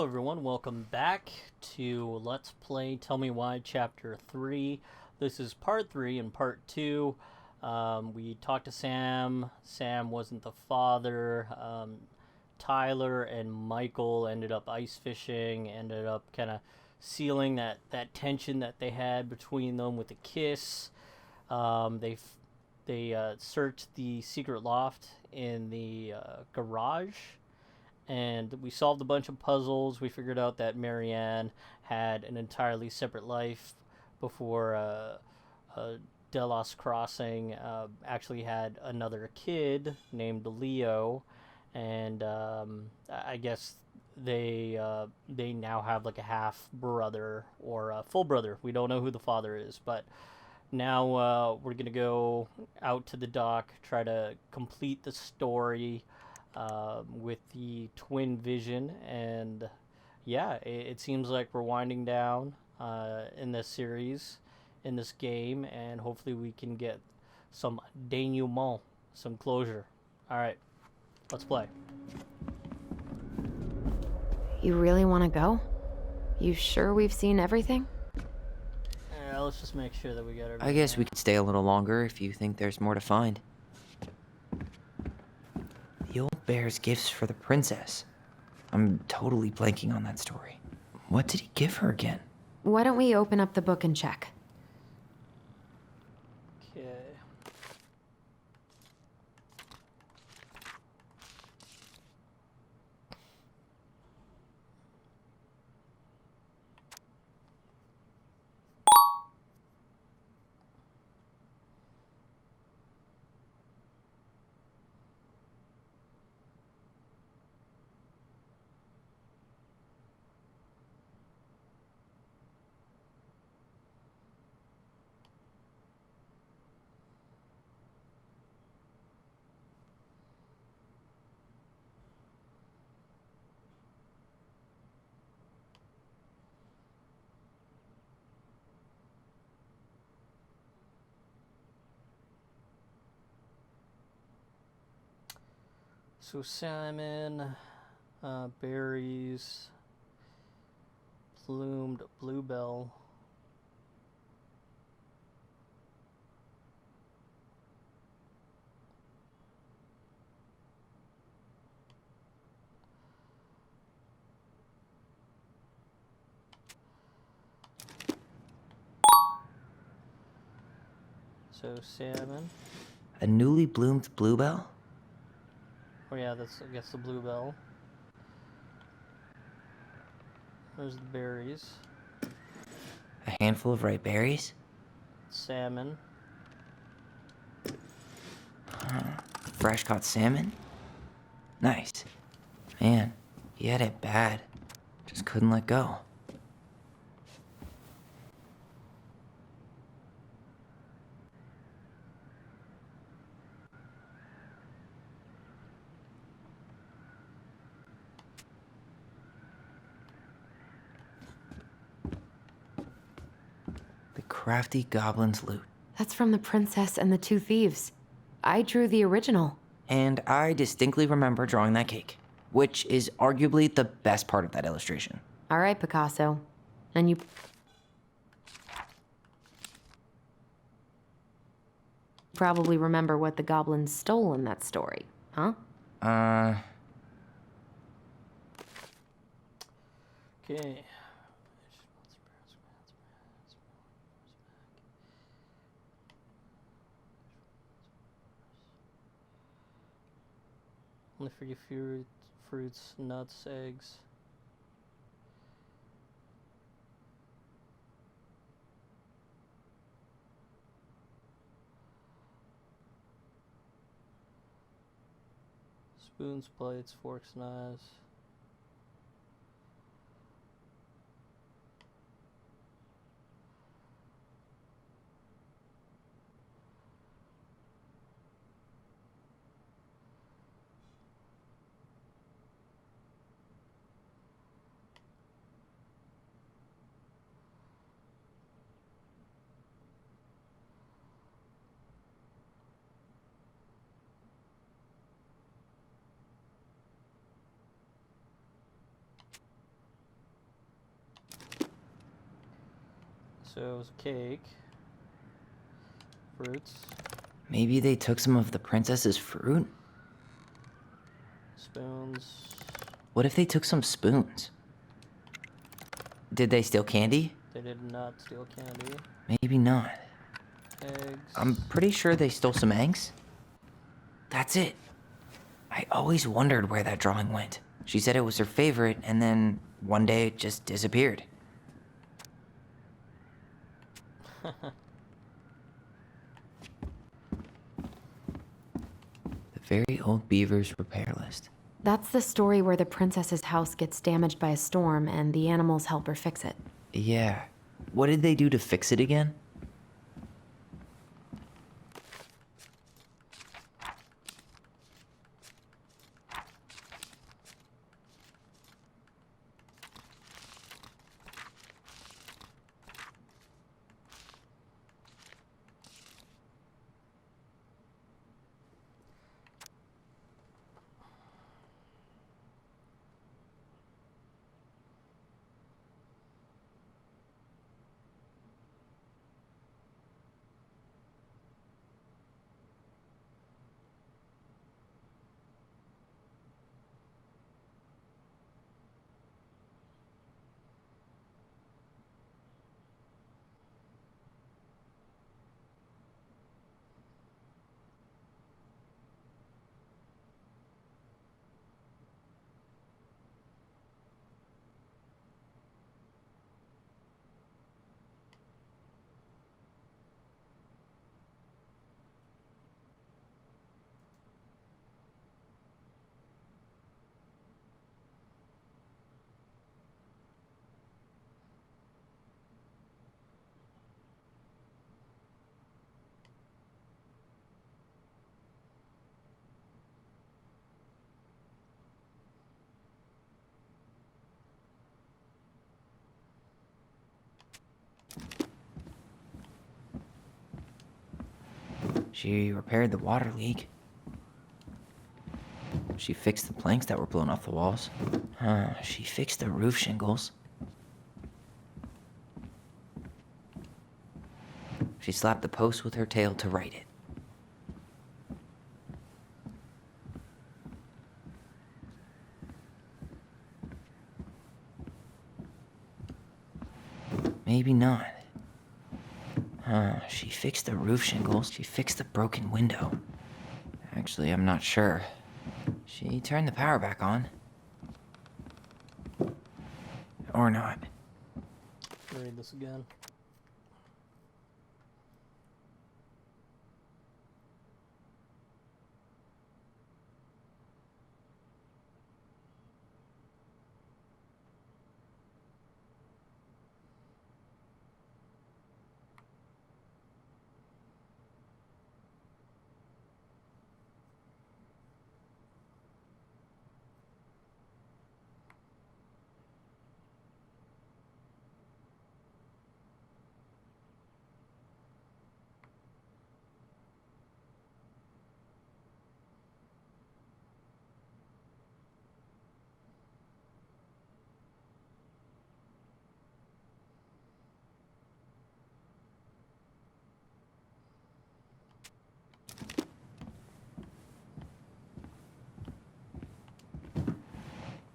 Hello everyone, welcome back to Let's Play Tell Me Why Chapter 3. This is Part 3 and Part 2. We talked to Sam. Sam wasn't the father. Tyler and Michael ended up ice fishing, ended up kind of sealing that tension that they had between them with a kiss. They searched the secret loft in the garage, and we solved a bunch of puzzles. We figured out that Marianne had an entirely separate life before Delos Crossing actually had another kid named Leo, and I guess they now have like a half brother or a full brother. We don't know who the father is, but now we're gonna go out to the dock, try to complete the story with the twin vision, and yeah, it seems like we're winding down in this series, in this game, and hopefully we can get some denouement, some closure. All right, let's play. You really want to go? You sure we've seen everything? Yeah, let's just make sure that we got everything. I guess we could stay a little longer if you think there's more to find. The old bear's gifts for the princess. I'm totally blanking on that story. What did he give her again? Why don't we open up the book and check? Okay. So salmon, berries, plumed bluebell. So salmon. A newly bloomed bluebell? Oh yeah, that's, I guess, the bluebell. There's the berries. A handful of ripe berries? Salmon. Fresh caught salmon? Nice. Man, he had it bad. Just couldn't let go. The crafty goblin's loot. That's from The Princess and the Two Thieves. I drew the original. And I distinctly remember drawing that cake, which is arguably the best part of that illustration. All right, Picasso. And you probably remember what the goblins stole in that story, huh? Okay. Only for you fruits, nuts, eggs. Spoons, plates, forks, knives. So it was cake, fruits, Maybe they took some of the princess's fruit? spoons. What if they took some spoons? Did they steal candy? They did not steal candy. Maybe not. Eggs. I'm pretty sure they stole some eggs. That's it. I always wondered where that drawing went. She said it was her favorite, and then one day it just disappeared. The very old beaver's repair list. That's the story where the princess's house gets damaged by a storm and the animals help her fix it. Yeah. What did they do to fix it again? She repaired the water leak. She fixed the planks that were blown off the walls. She fixed the roof shingles. She slapped the post with her tail to right it. Maybe not. She fixed the roof shingles. She fixed the broken window. Actually, I'm not sure. She turned the power back on. Or not. Read this again.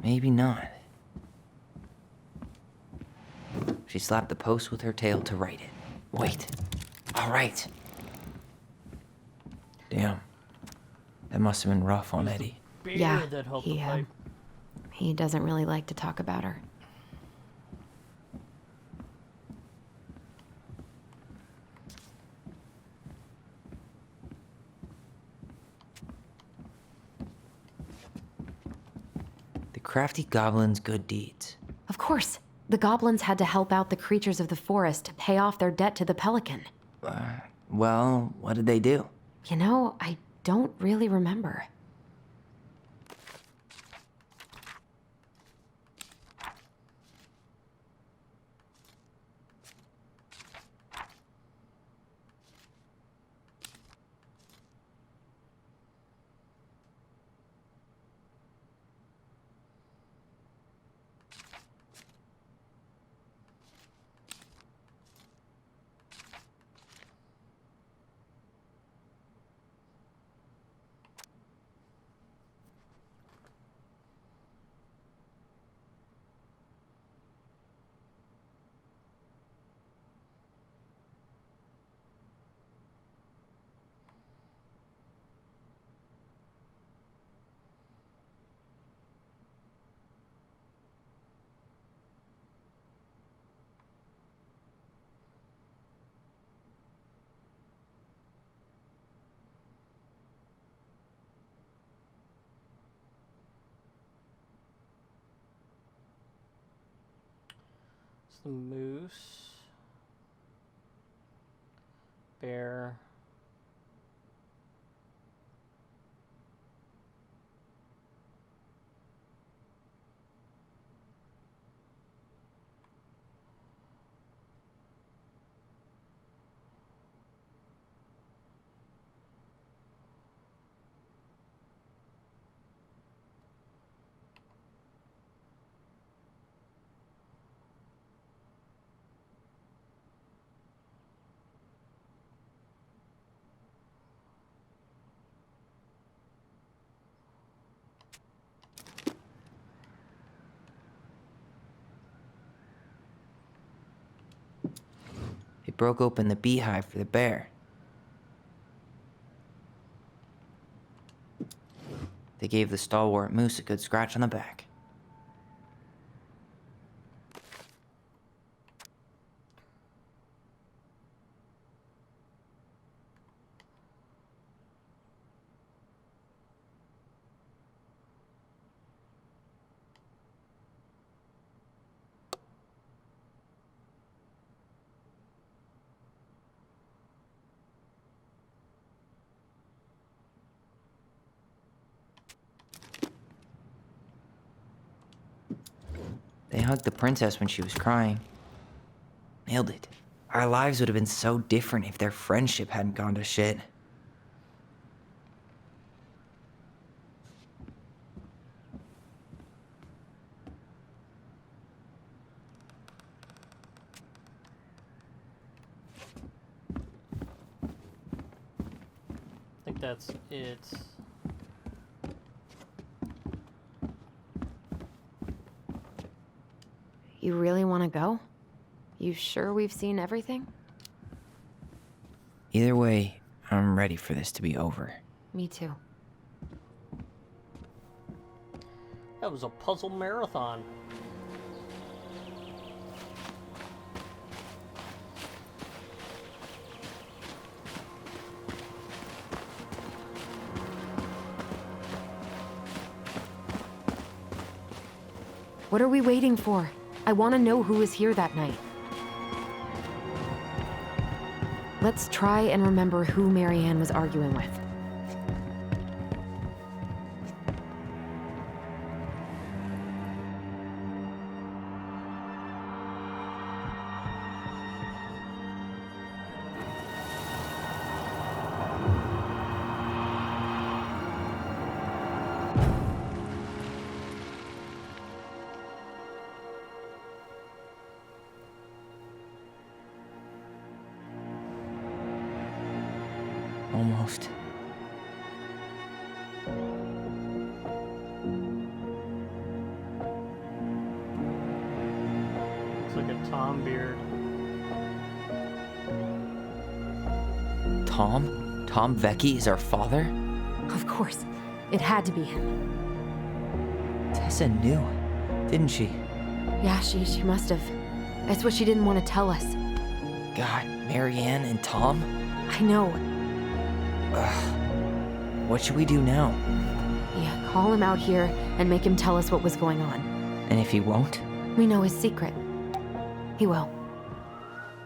Maybe not. She slapped the post with her tail to right it. Wait. All right. Damn. That must have been rough on Eddie. Beer Yeah, that helped the pipe. he doesn't really like to talk about her. The crafty goblin's good deeds. Of course, the goblins had to help out the creatures of the forest to pay off their debt to the pelican. Well, what did they do? You know, I don't really remember. the moose. Bear. They broke open the beehive for the bear. They gave the stalwart moose a good scratch on the back. They hugged the princess when she was crying. Nailed it. Our lives would have been so different if their friendship hadn't gone to shit. I think that's it. You really want to go? You sure we've seen everything? Either way, I'm ready for this to be over. Me too. That was a puzzle marathon. What are we waiting for? I want to know who was here that night. Let's try and remember who Marianne was arguing with. Almost. Looks like a Tom beard. Tom? Tom Vecchi is our father? Of course. It had to be him. Tessa knew, didn't she? Yeah, she must have. That's what she didn't want to tell us. God, Marianne and Tom? I know. What should we do now? Yeah, call him out here and make him tell us what was going on. And if he won't? We know his secret. He will.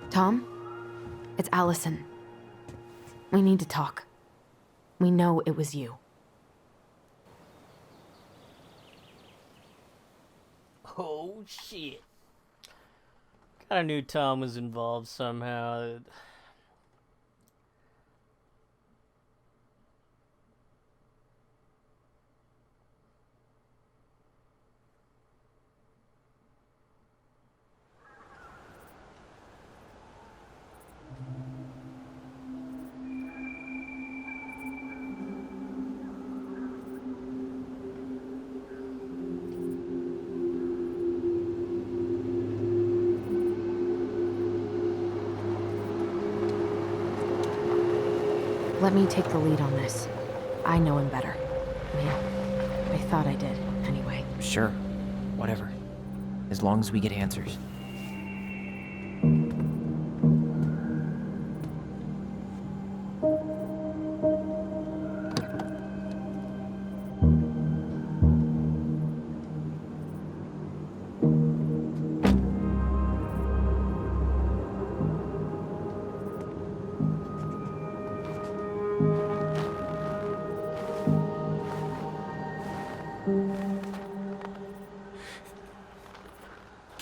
Tom? It's Allison. We need to talk. We know it was you. Oh shit. Kinda knew Tom was involved somehow. Let me take the lead on this. I know him better. I mean, I thought I did, anyway. Sure. Whatever. As long as we get answers.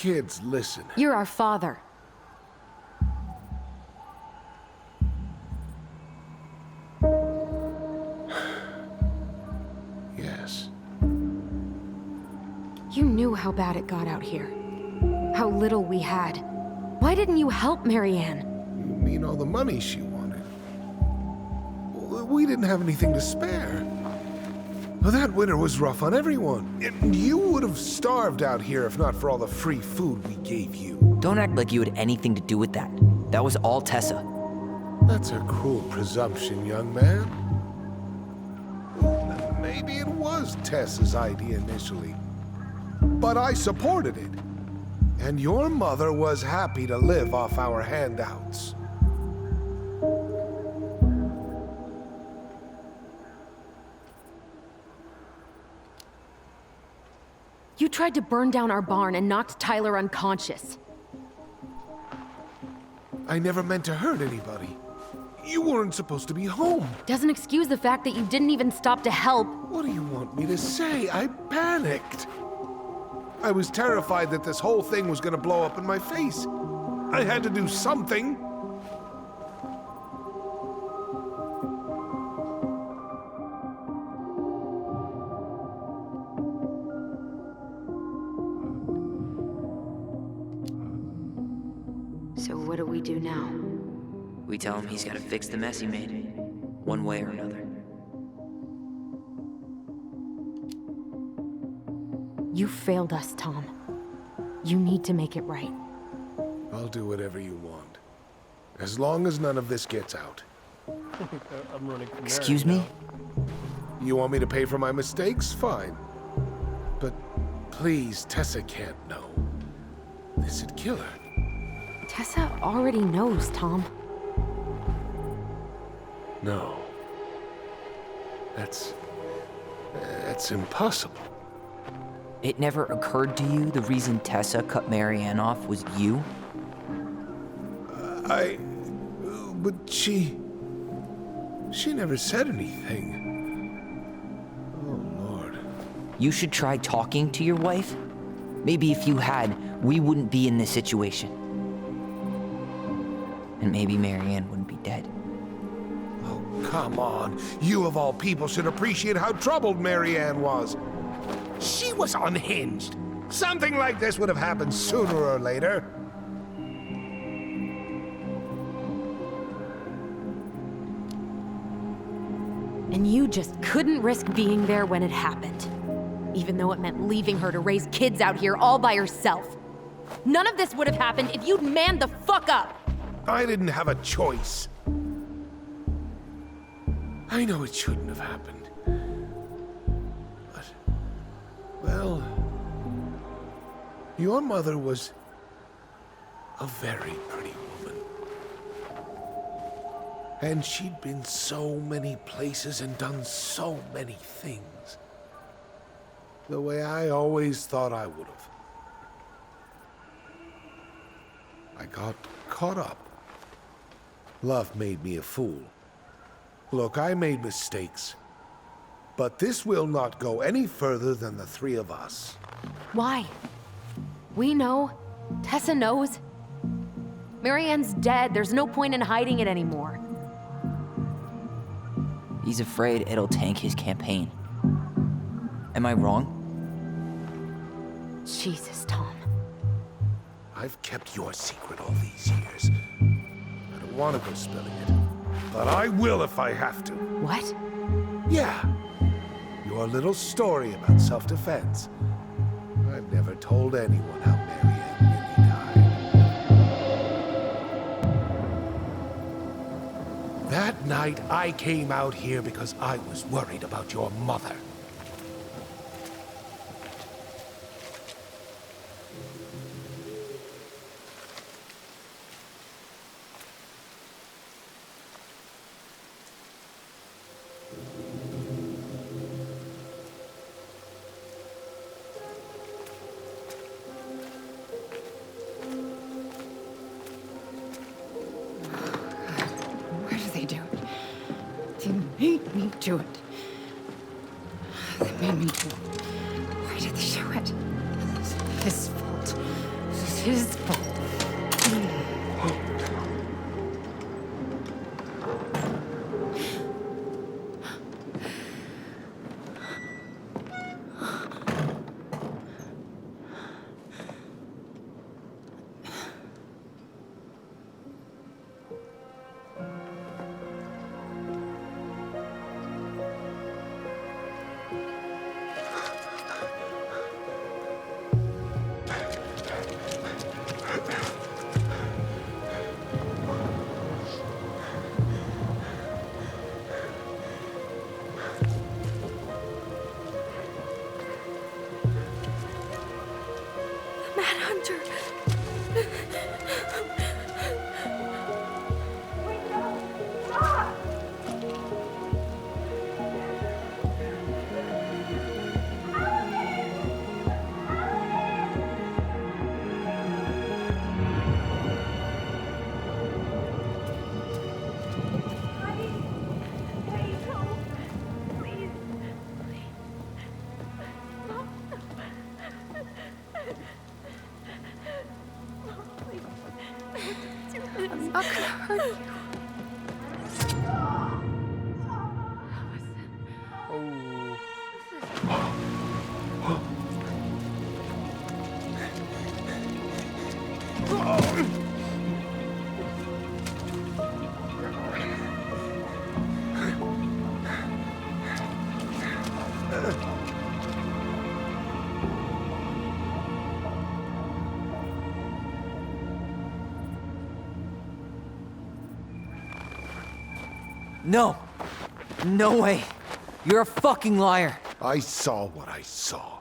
Kids, listen. You're our father. Yes. You knew how bad it got out here. How little we had. Why didn't you help Marianne? You mean all the money she wanted? We didn't have anything to spare. Well, that winter was rough on everyone. You would have starved out here if not for all the free food we gave you. Don't act like you had anything to do with that. That was all Tessa. That's a cruel presumption, young man. Maybe it was Tessa's idea initially. But I supported it. And your mother was happy to live off our handouts. You tried to burn down our barn and knocked Tyler unconscious. I never meant to hurt anybody. You weren't supposed to be home. Doesn't excuse the fact that you didn't even stop to help. What do you want me to say? I panicked. I was terrified that this whole thing was gonna blow up in my face. I had to do something. So what do we do now? We tell him he's gotta fix the mess he made, one way or another. You failed us, Tom. You need to make it right. I'll do whatever you want. As long as none of this gets out. I'm running from Excuse there me? now. You want me to pay for my mistakes? Fine. But please, Tessa can't know. This'd kill her. Tessa already knows, Tom. No. That's impossible. It never occurred to you the reason Tessa cut Marianne off was you? But she never said anything. Oh, Lord. You should try talking to your wife. Maybe if you had, we wouldn't be in this situation. And maybe Marianne wouldn't be dead. Oh, come on. You of all people should appreciate how troubled Marianne was. She was unhinged. Something like this would have happened sooner or later. And you just couldn't risk being there when it happened. Even though it meant leaving her to raise kids out here all by herself. None of this would have happened if you'd manned the fuck up! I didn't have a choice. I know it shouldn't have happened. But, well, your mother was a very pretty woman. And she'd been so many places and done so many things. The way I always thought I would have. I got caught up. Love made me a fool. Look, I made mistakes. But this will not go any further than the three of us. Why? We know. Tessa knows. Marianne's dead. There's no point in hiding it anymore. He's afraid it'll tank his campaign. Am I wrong? Jesus, Tom. I've kept your secret all these years. I don't want to go spilling it. But I will if I have to. What? Yeah. Your little story about self-defense. I've never told anyone how Marianne really died. That night, I came out here because I was worried about your mother. Why do they do it? They made me do it. They made me do it. Why did they do it? It's his fault. It's his fault. Hunter. I'm not gonna hurt you. No. No way. You're a fucking liar. I saw what I saw.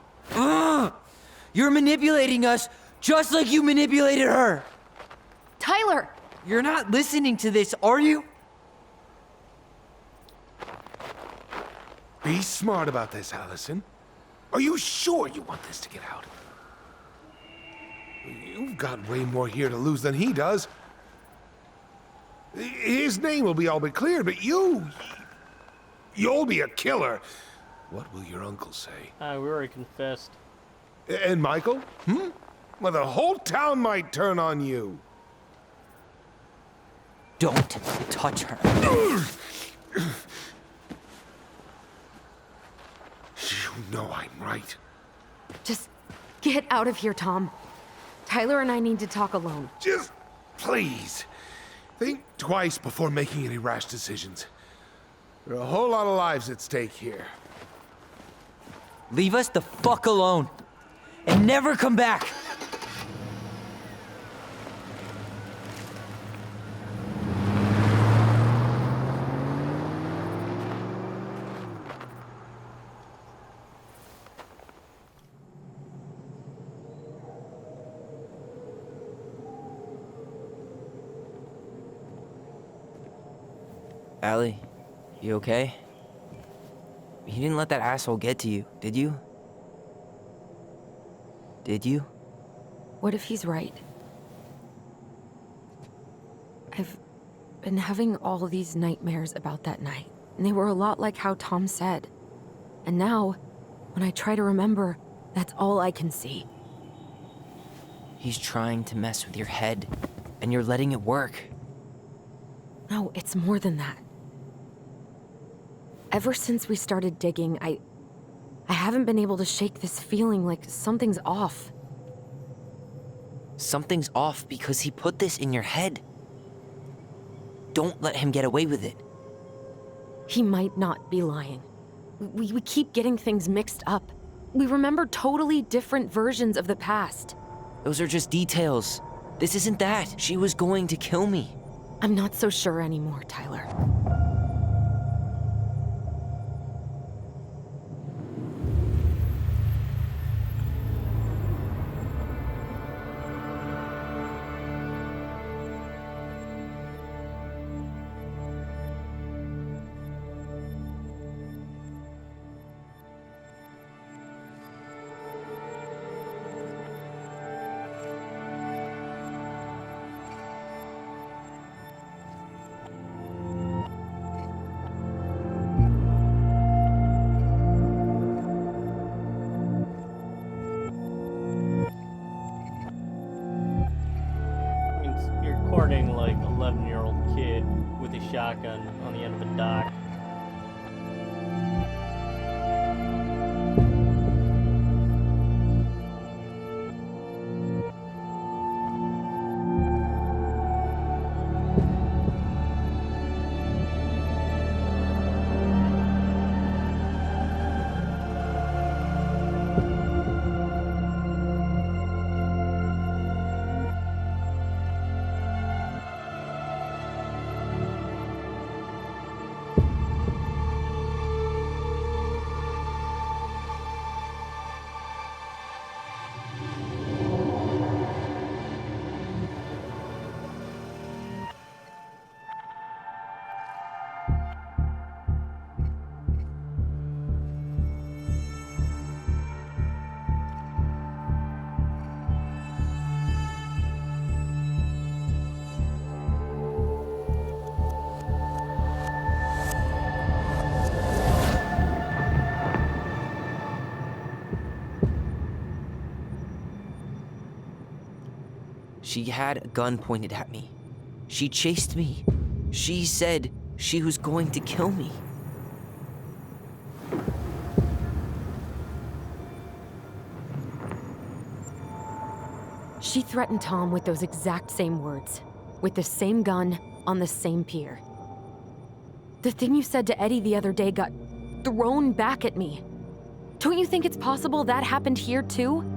You're manipulating us just like you manipulated her. Tyler! You're not listening to this, are you? Be smart about this, Allison. Are you sure you want this to get out? You've got way more here to lose than he does. His name will be all but cleared, but you'll be a killer. What will your uncle say? We already confessed. And Michael? Well, the whole town might turn on you. Don't touch her. You know I'm right. Just get out of here, Tom. Tyler and I need to talk alone. Just please. Think twice before making any rash decisions. There are a whole lot of lives at stake here. Leave us the fuck alone. And never come back. Allie, you okay? He didn't let that asshole get to you, did you? Did you? What if he's right? I've been having all these nightmares about that night, and they were a lot like how Tom said. And now, when I try to remember, that's all I can see. He's trying to mess with your head, and you're letting it work. No, it's more than that. Ever since we started digging, I haven't been able to shake this feeling like something's off. Something's off because he put this in your head. Don't let him get away with it. He might not be lying. We keep getting things mixed up. We remember totally different versions of the past. Those are just details. This isn't that. She was going to kill me. I'm not so sure anymore, Tyler. kid with a shotgun on the end of a dock. She had a gun pointed at me. She chased me. She said she was going to kill me. She threatened Tom with those exact same words, with the same gun, on the same pier. The thing you said to Eddie the other day got thrown back at me. Don't you think it's possible that happened here too?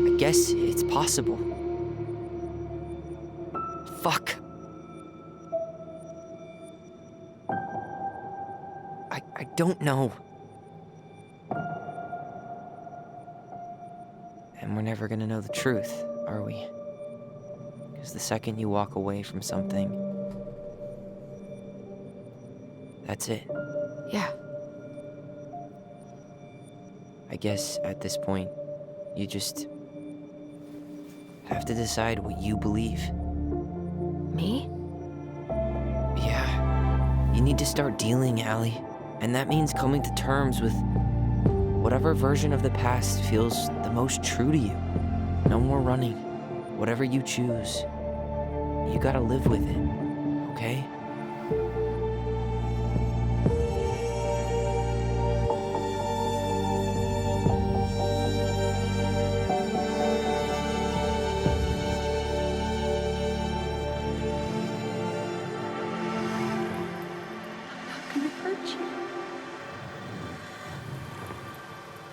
I guess it's possible. Fuck. I don't know. And we're never gonna know the truth, are we? Because the second you walk away from something, that's it. Yeah. I guess at this point, you just have to decide what you believe. Me? Yeah. You need to start dealing, Allie. And that means coming to terms with whatever version of the past feels the most true to you. No more running. Whatever you choose, you gotta live with it, okay?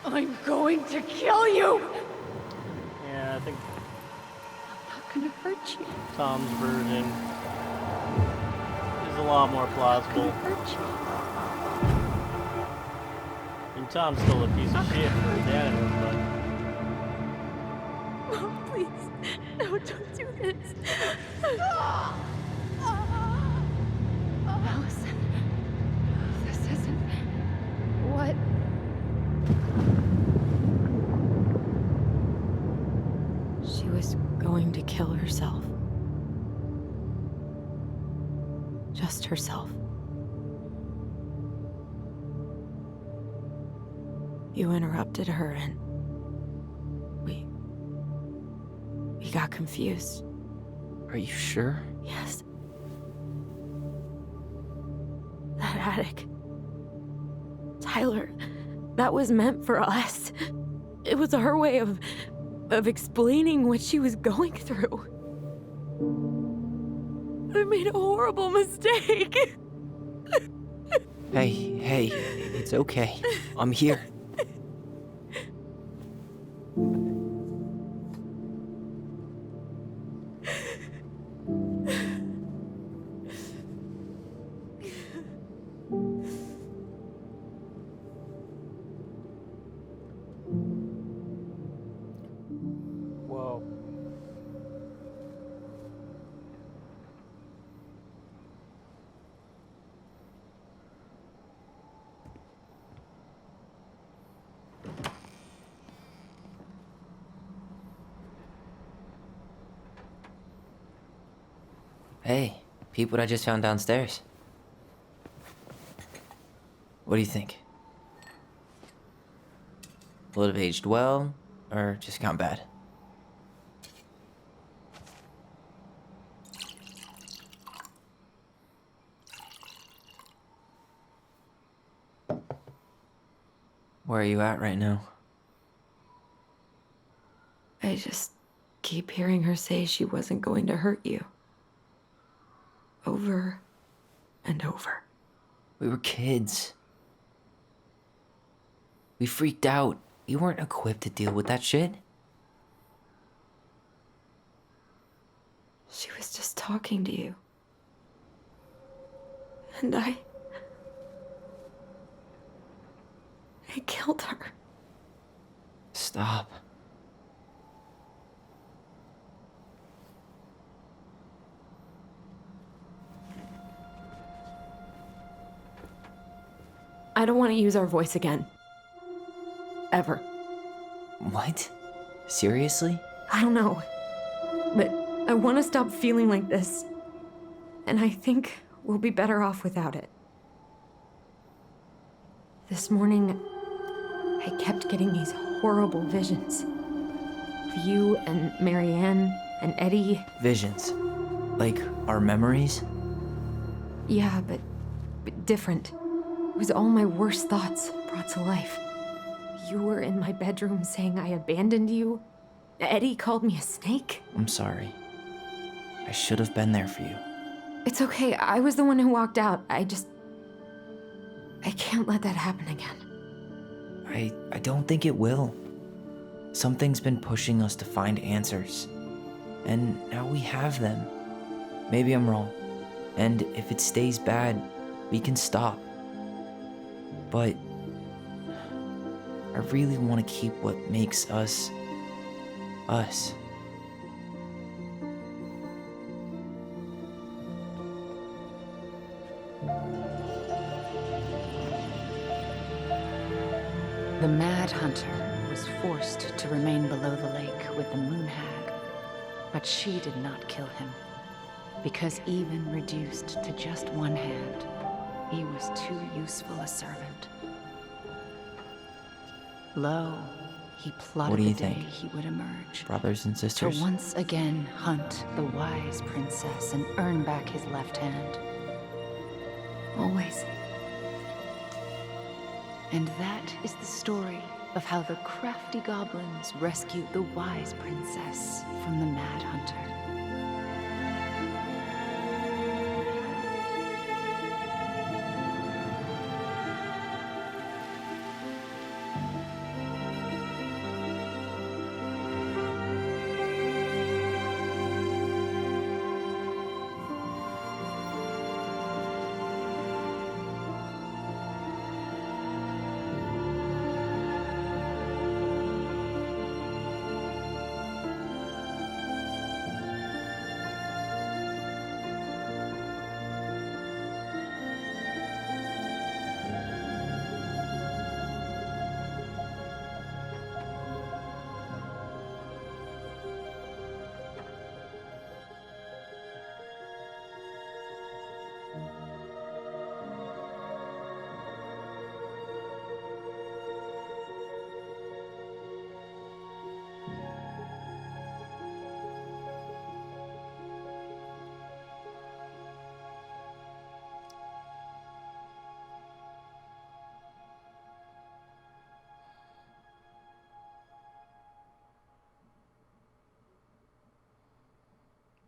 I'm going to kill you! Yeah, I think I'm not gonna hurt you. Tom's version is a lot more plausible. Hurt you. And Tom's still a piece of shit for his dad, but Oh, please. No, don't do this. Allison, this isn't what... She was going to kill herself. Just herself. You interrupted her and we got confused. Are you sure? Yes. That attic. Tyler, that was meant for us. It was her way of explaining what she was going through. I made a horrible mistake. Hey, it's okay. I'm here. whoa. Hey, peep what I just found downstairs. What do you think? Will it have aged well, or just gone bad? Where are you at right now? I just keep hearing her say she wasn't going to hurt you. Over and over. We were kids. We freaked out. You weren't equipped to deal with that shit. She was just talking to you. And I killed her. Stop. I don't want to use our voice again. Ever. What? Seriously? I don't know. But I want to stop feeling like this. And I think we'll be better off without it. This morning, I kept getting these horrible visions. Of you and Marianne and Eddie. Visions. Like our memories? Yeah, but different. It was all my worst thoughts brought to life. You were in my bedroom saying I abandoned you. Eddie called me a snake. I'm sorry. I should have been there for you. It's okay. I was the one who walked out. I can't let that happen again. I don't think it will. Something's been pushing us to find answers. And now we have them. Maybe I'm wrong. And if it stays bad, we can stop. But I really want to keep what makes us, us. The Mad Hunter was forced to remain below the lake with the Moon Hag, but she did not kill him, because even reduced to just one hand, he was too useful a servant. Lo, he What plotted do the you day think? he would emerge, Brothers and to sisters? once again hunt the wise princess and earn back his left hand. Always. And that is the story of how the crafty goblins rescued the wise princess from the Mad Hunter.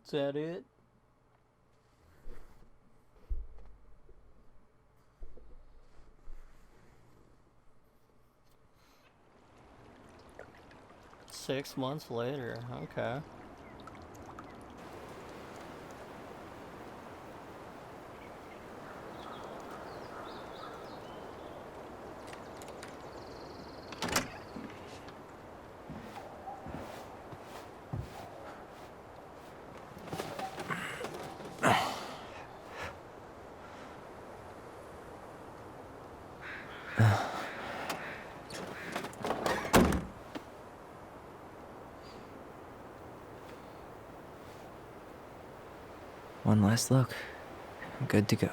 Is that it? Six months later, okay. One last look. I'm good to go.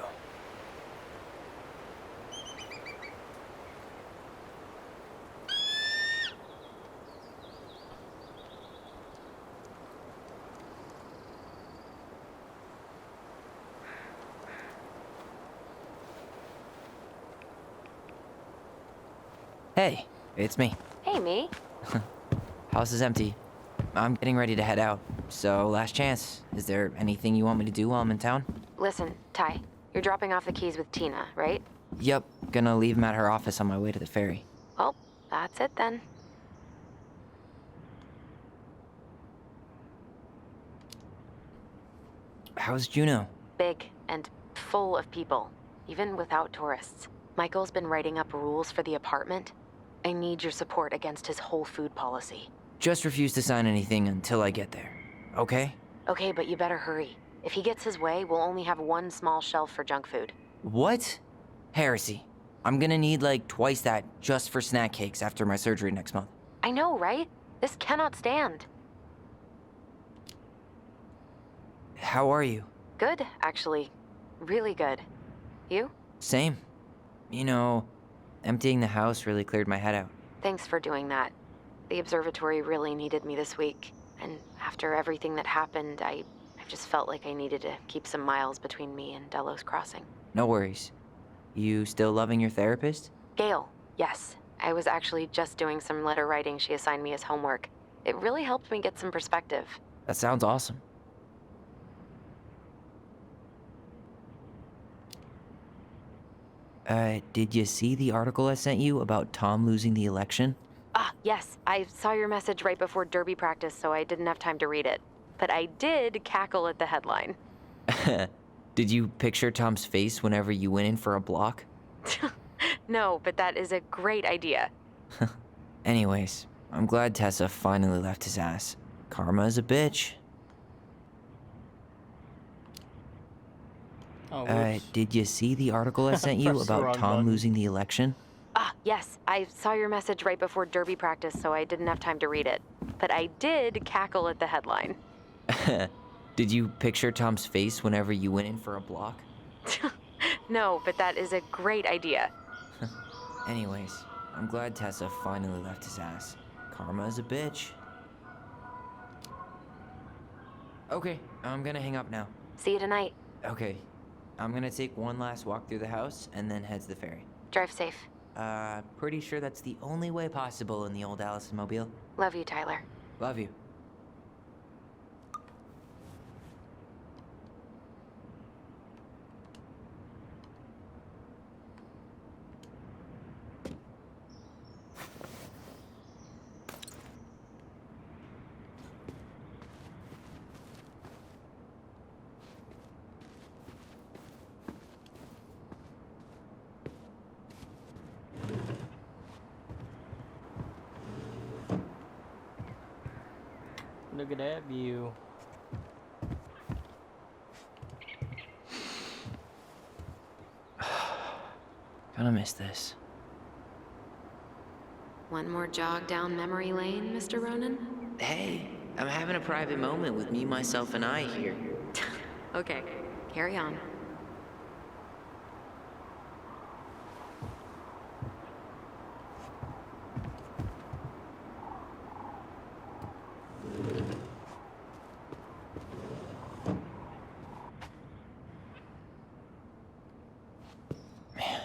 Hey, it's me. Hey, me. House is empty. I'm getting ready to head out. So, last chance. Is there anything you want me to do while I'm in town? Listen, Ty, you're dropping off the keys with Tina, right? Yep, gonna leave them at her office on my way to the ferry. Well, that's it then. How's Juno? Big and full of people, even without tourists. Michael's been writing up rules for the apartment. I need your support against his whole food policy. Just refuse to sign anything until I get there. Okay? Okay, but you better hurry. If he gets his way, we'll only have one small shelf for junk food. What? Heresy. I'm gonna need like twice that just for snack cakes after my surgery next month. I know, right? This cannot stand. How are you? Good, actually. Really good. You? Same. You know, emptying the house really cleared my head out. Thanks for doing that. The observatory really needed me this week. And after everything that happened, I just felt like I needed to keep some miles between me and Delos Crossing. No worries. You still loving your therapist? Gail, yes. I was actually just doing some letter writing she assigned me as homework. It really helped me get some perspective. That sounds awesome. Did you see the article I sent you about Tom losing the election? Ah, yes. I saw your message right before derby practice, so I didn't have time to read it. But I did cackle at the headline. Did you picture Tom's face whenever you went in for a block? No, but that is a great idea. Anyways, I'm glad Tessa finally left his ass. Karma is a bitch. Oh, whoops. Did you see the article I sent you Pressed the about wrong Tom button. losing the election? Ah, yes. I saw your message right before derby practice, so I didn't have time to read it. But I did cackle at the headline. Did you picture Tom's face whenever you went in for a block? No, but that is a great idea. Anyways, I'm glad Tessa finally left his ass. Karma is a bitch. Okay, I'm gonna hang up now. See you tonight. Okay, I'm gonna take one last walk through the house and then head to the ferry. Drive safe. Pretty sure that's the only way possible in the old Allison Mobile. Love you, Tyler. Love you. Look at that view. Gonna miss this. One more jog down memory lane, Mr. Ronan? Hey, I'm having a private moment with me, myself, and I here. Okay, carry on. Man,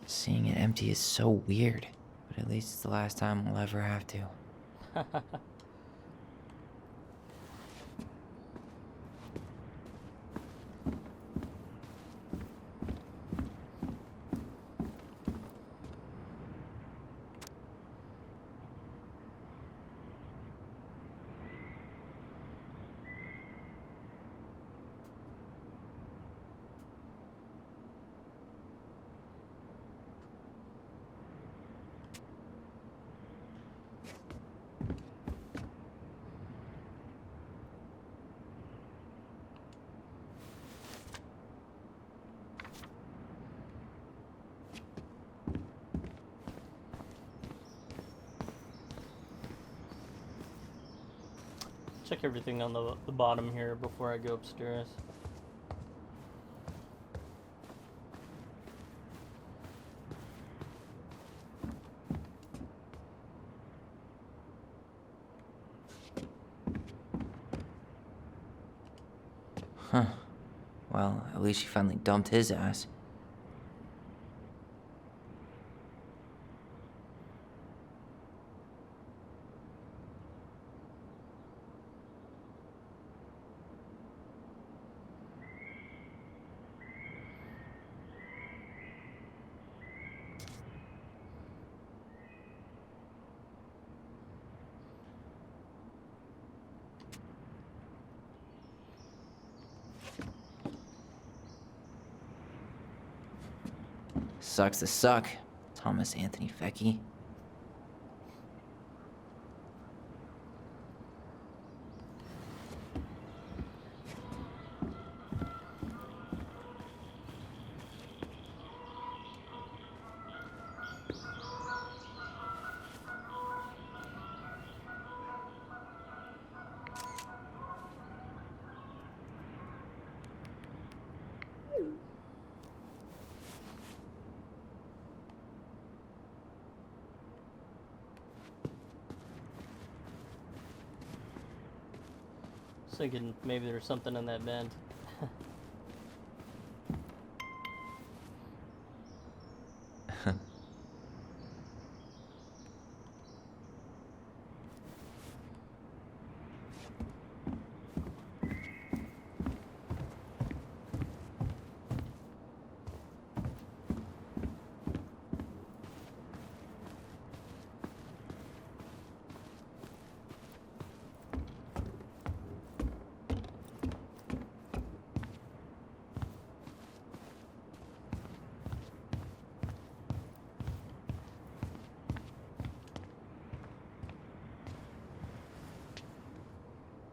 seeing it empty is so weird. But at least it's the last time I'll ever have to. Check everything on the bottom here before I go upstairs. Huh. Well, at least she finally dumped his ass. Sucks to suck, Thomas Anthony Fecky. Thinking maybe there's something in that bend.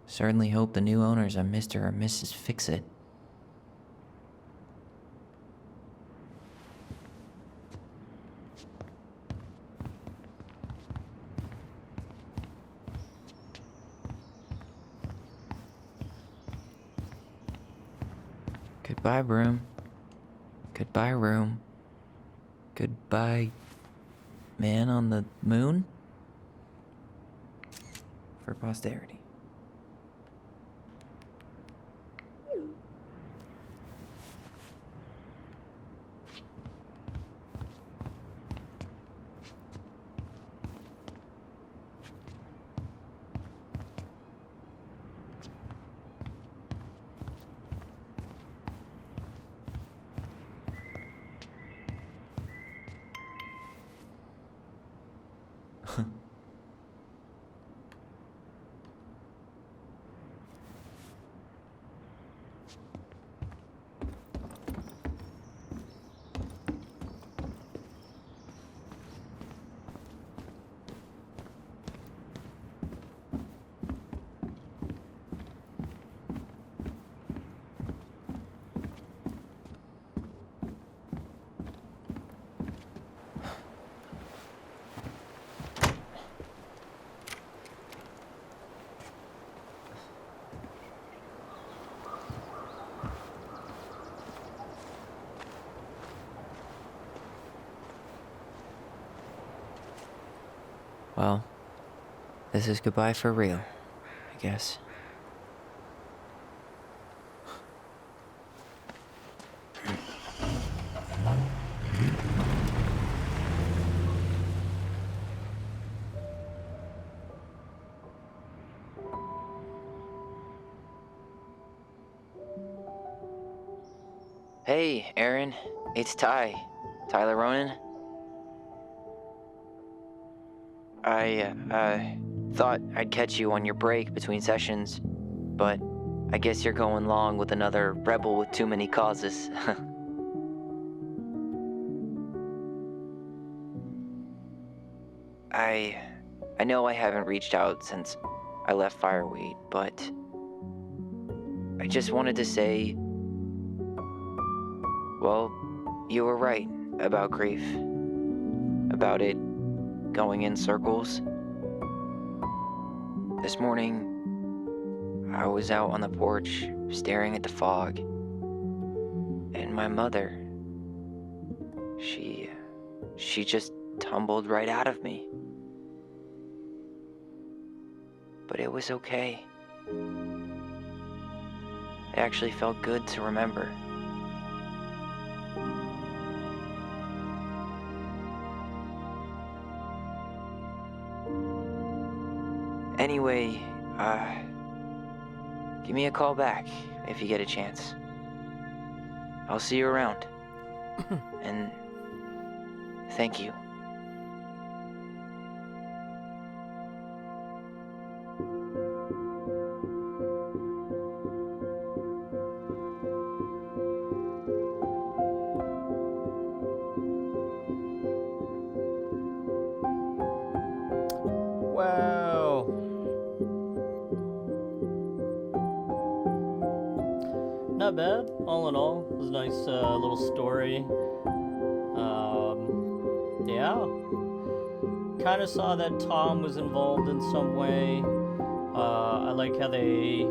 Certainly hope the new owners are Mr. or Mrs. Fix-It. Goodbye, broom. Goodbye, room. Goodbye, man on the moon? For posterity. Well, this is goodbye for real, I guess. Hey, Aaron. It's Tyler Ronan. I thought I'd catch you on your break between sessions, but I guess you're going along with another rebel with too many causes. I know I haven't reached out since I left Fireweed, but I just wanted to say, well, you were right about grief, about it going in circles. This morning, I was out on the porch staring at the fog, and my mother, she just tumbled right out of me. But it was okay. It actually felt good to remember. Anyway, give me a call back if you get a chance. I'll see you around. And thank you. Not bad, all in all. It was a nice little story. Yeah. Kind of saw that Tom was involved in some way. I like how they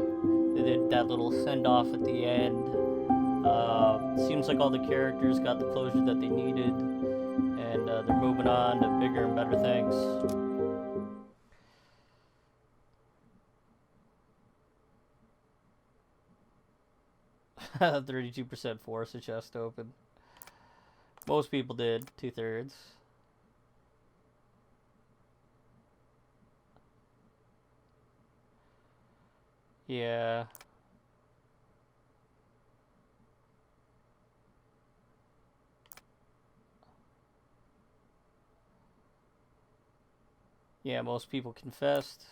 did that little send-off at the end. Seems like all the characters got the closure that they needed, and they're moving on to bigger and better things. 32% forced the chest open. Most people did, 2/3. Yeah. Yeah, most people confessed.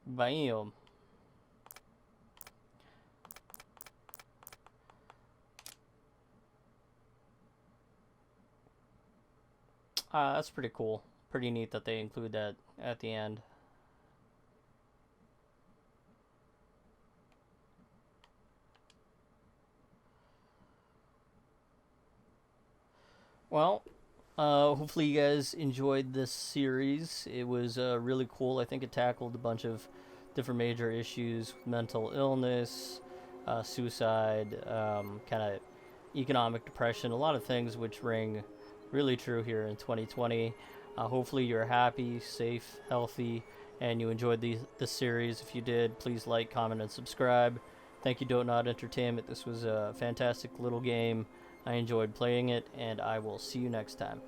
Bam. That's pretty cool. Pretty neat that they include that at the end. Well, hopefully you guys enjoyed this series. It was really cool. I think it tackled a bunch of different major issues: mental illness, suicide, kind of economic depression, a lot of things which ring really true here in 2020. Hopefully you're happy, safe, healthy, and you enjoyed this series. If you did, please like, comment, and subscribe. Thank you, Don't Nod Entertainment. This was a fantastic little game. I enjoyed playing it, and I will see you next time.